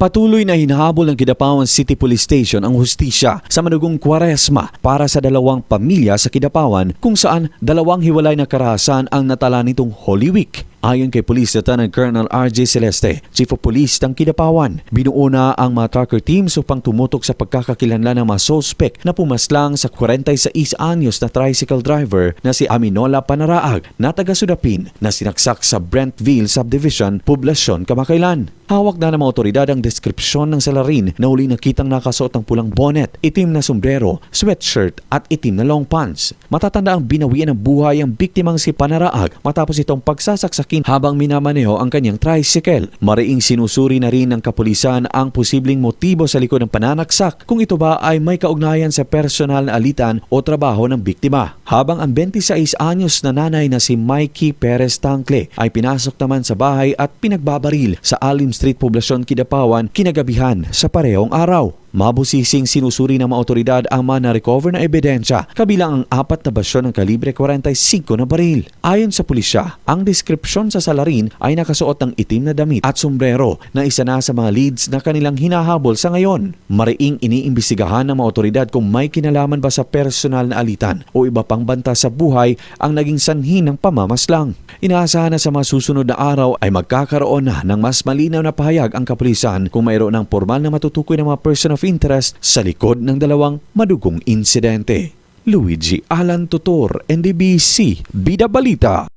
Patuloy na hinahabol ng Kidapawan City Police Station ang hustisya sa manugong Kwaresma para sa dalawang pamilya sa Kidapawan kung saan dalawang hiwalay na karahasan ang natala nitong Holy Week. Ayon kay Police Lieutenant Colonel R.J. Celeste, Chief of Police ng Kidapawan, binuo na ang mga tracker teams upang tumutok sa pagkakakilanlan ng mga sospek na pumaslang sa 46 anyos na tricycle driver na si Aminola Panaraag na taga Sudapin na sinaksak sa Brentville Subdivision, Poblasyon, Kamakailan. Hawak na ng mga otoridad ang deskripsyon ng salarin na uli nakitang nakasuot ng pulang bonnet, itim na sombrero, sweatshirt at itim na long pants. Matatanda ang binawian ng buhay ang biktimang si Panaraag matapos itong pagsasaksakin habang minamaneho ang kanyang tricycle. Mariing sinusuri na rin ng kapulisan ang posibleng motibo sa likod ng pananaksak kung ito ba ay may kaugnayan sa personal na alitan o trabaho ng biktima. Habang ang 26 anyos na nanay na si Mikey Perez Tancle ay pinasok naman sa bahay at pinagbabaril sa Alim Street, Poblasyon, Kidapawan kinagabihan sa parehong araw. Mabusising sinusuri ng mga otoridad ang mga na-recover na ebidensya kabilang ang 4 na basyon ng kalibre 45 na baril. Ayon sa pulisya, ang deskripsyon sa salarin ay nakasuot ng itim na damit at sombrero na isa na sa mga leads na kanilang hinahabol sa ngayon. Mariing iniimbestigahan ng mga otoridad kung may kinalaman ba sa personal na alitan o iba pang banta sa buhay ang naging sanhi ng pamamaslang. Inaasahan na sa mga susunod na araw ay magkakaroon na ng mas malinaw na pahayag ang kapulisan kung mayroon ng formal na matutukoy ng mga person of interest sa likod ng dalawang madugong insidente. Luigi Alan Tutor, NDBC, Bida Balita.